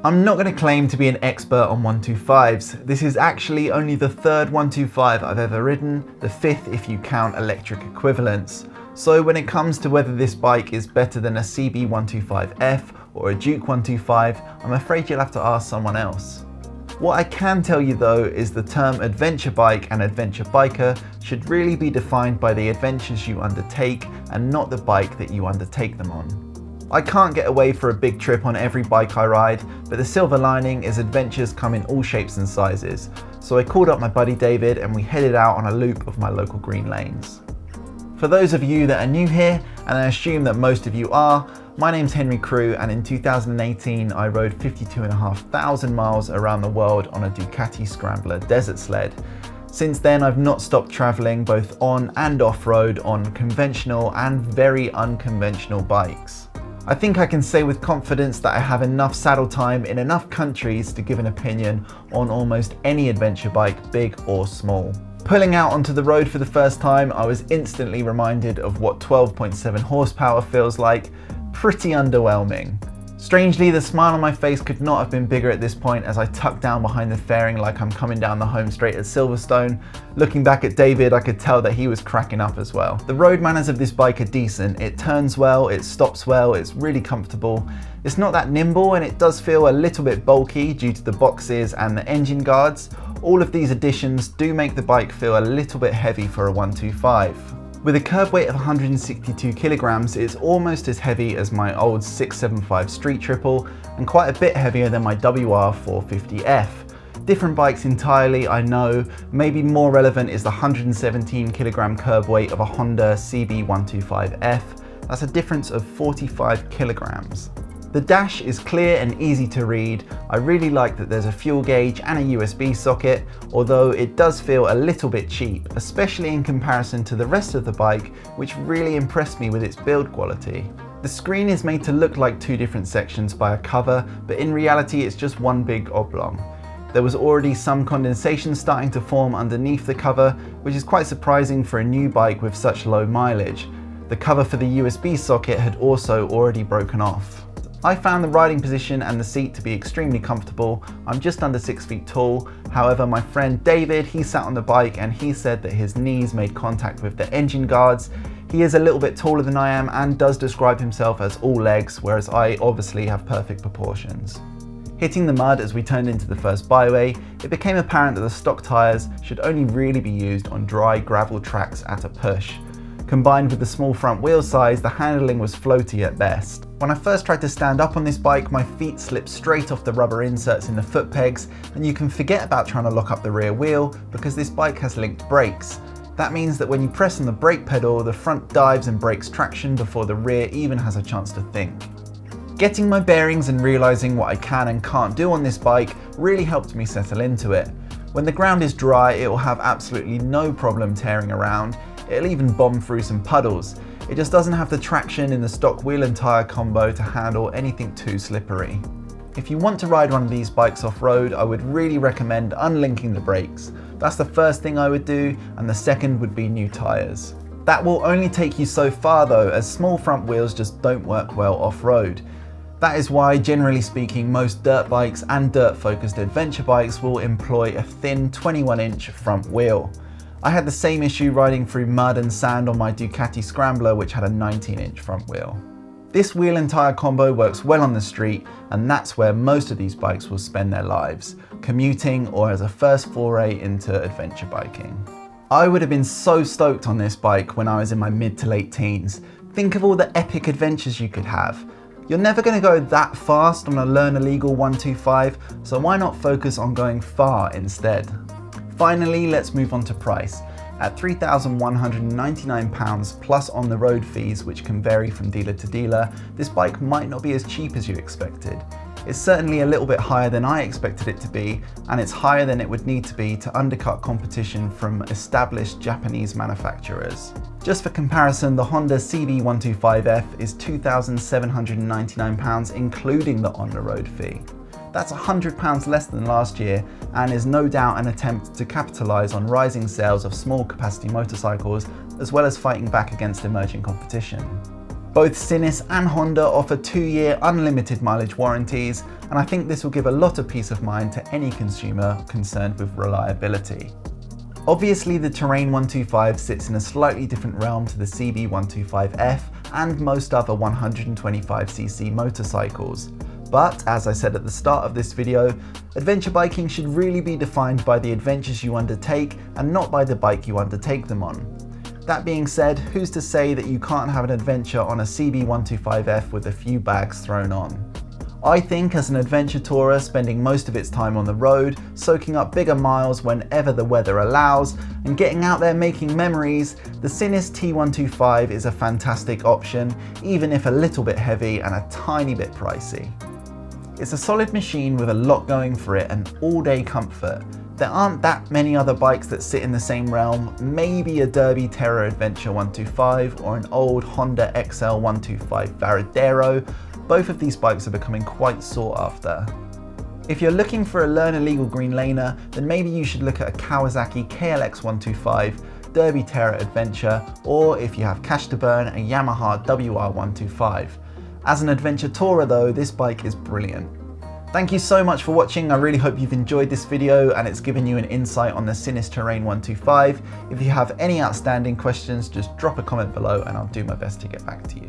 I'm not going to claim to be an expert on 125s. This is actually only the third 125 I've ever ridden, the fifth if you count electric equivalents. So when it comes to whether this bike is better than a CB 125F or a Duke 125, I'm afraid you'll have to ask someone else. What I can tell you though is the term adventure bike and adventure biker should really be defined by the adventures you undertake and not the bike that you undertake them on. I can't get away for a big trip on every bike I ride, but the silver lining is adventures come in all shapes and sizes. So I called up my buddy David and we headed out on a loop of my local green lanes. For those of you that are new here, and I assume that most of you are, my name's Henry Crew, and in 2018 I rode 52,500 miles around the world on a Ducati Scrambler desert sled. Since then I've not stopped travelling both on and off-road on conventional and very unconventional bikes. I think I can say with confidence that I have enough saddle time in enough countries to give an opinion on almost any adventure bike, big or small. Pulling out onto the road for the first time, I was instantly reminded of what 12.7 horsepower feels like. Pretty underwhelming. Strangely, the smile on my face could not have been bigger at this point as I tucked down behind the fairing like I'm coming down the home straight at Silverstone. Looking back at David, I could tell that he was cracking up as well. The road manners of this bike are decent. It turns well, it stops well, it's really comfortable. It's not that nimble and it does feel a little bit bulky due to the boxes and the engine guards. All of these additions do make the bike feel a little bit heavy for a 125. With a curb weight of 162 kilograms, it's almost as heavy as my old 675 Street Triple and quite a bit heavier than my WR 450F. Different bikes entirely, I know. Maybe more relevant is the 117 kilogram curb weight of a Honda CB 125F. That's a difference of 45 kilograms. The dash is clear and easy to read. I really like that there's a fuel gauge and a USB socket, although it does feel a little bit cheap, especially in comparison to the rest of the bike, which really impressed me with its build quality. The screen is made to look like two different sections by a cover, but in reality it's just one big oblong. There was already some condensation starting to form underneath the cover, which is quite surprising for a new bike with such low mileage. The cover for the USB socket had also already broken off. I found the riding position and the seat to be extremely comfortable. I'm just under 6 feet tall. However, my friend David, he sat on the bike and he said that his knees made contact with the engine guards. He is a little bit taller than I am and does describe himself as all legs, whereas I obviously have perfect proportions. Hitting the mud as we turned into the first byway, it became apparent that the stock tyres should only really be used on dry gravel tracks at a push. Combined with the small front wheel size, the handling was floaty at best. When I first tried to stand up on this bike, my feet slipped straight off the rubber inserts in the foot pegs, and you can forget about trying to lock up the rear wheel because this bike has linked brakes. That means that when you press on the brake pedal, the front dives and breaks traction before the rear even has a chance to think. Getting my bearings and realizing what I can and can't do on this bike really helped me settle into it. When the ground is dry, it will have absolutely no problem tearing around. It'll even bomb through some puddles. It just doesn't have the traction in the stock wheel and tyre combo to handle anything too slippery. If you want to ride one of these bikes off-road, I would really recommend unlinking the brakes. That's the first thing I would do, and the second would be new tyres. That will only take you so far though, as small front wheels just don't work well off-road. That is why, generally speaking, most dirt bikes and dirt-focused adventure bikes will employ a thin 21-inch front wheel. I had the same issue riding through mud and sand on my Ducati Scrambler, which had a 19-inch front wheel. This wheel and tyre combo works well on the street, and that's where most of these bikes will spend their lives, commuting or as a first foray into adventure biking. I would have been so stoked on this bike when I was in my mid to late teens. Think of all the epic adventures you could have. You're never going to go that fast on a learn a legal 125, so why not focus on going far instead? Finally, let's move on to price. At £3,199 plus on the road fees, which can vary from dealer to dealer, this bike might not be as cheap as you expected. It's certainly a little bit higher than I expected it to be, and it's higher than it would need to be to undercut competition from established Japanese manufacturers. Just for comparison, the Honda CB 125F is £2,799 including the on-the-road fee. That's £100 less than last year and is no doubt an attempt to capitalise on rising sales of small capacity motorcycles as well as fighting back against emerging competition. Both Sinnis and Honda offer 2-year unlimited mileage warranties, and I think this will give a lot of peace of mind to any consumer concerned with reliability. Obviously, the Terrain 125 sits in a slightly different realm to the CB125F and most other 125cc motorcycles. But, as I said at the start of this video, adventure biking should really be defined by the adventures you undertake and not by the bike you undertake them on. That being said, who's to say that you can't have an adventure on a CB125F with a few bags thrown on? I think as an adventure tourer spending most of its time on the road, soaking up bigger miles whenever the weather allows, and getting out there making memories, the Sinnis T125 is a fantastic option, even if a little bit heavy and a tiny bit pricey. It's a solid machine with a lot going for it and all-day comfort. There aren't that many other bikes that sit in the same realm, maybe a Derby Terra Adventure 125 or an old Honda XL 125 Varadero. Both of these bikes are becoming quite sought after. If you're looking for a learner legal green laner, then maybe you should look at a Kawasaki KLX 125, Derby Terra Adventure, or if you have cash to burn, a Yamaha WR 125. As an adventure tourer though, this bike is brilliant. Thank you so much for watching. I really hope you've enjoyed this video and it's given you an insight on the Sinnis Terrain 125. If you have any outstanding questions, just drop a comment below and I'll do my best to get back to you.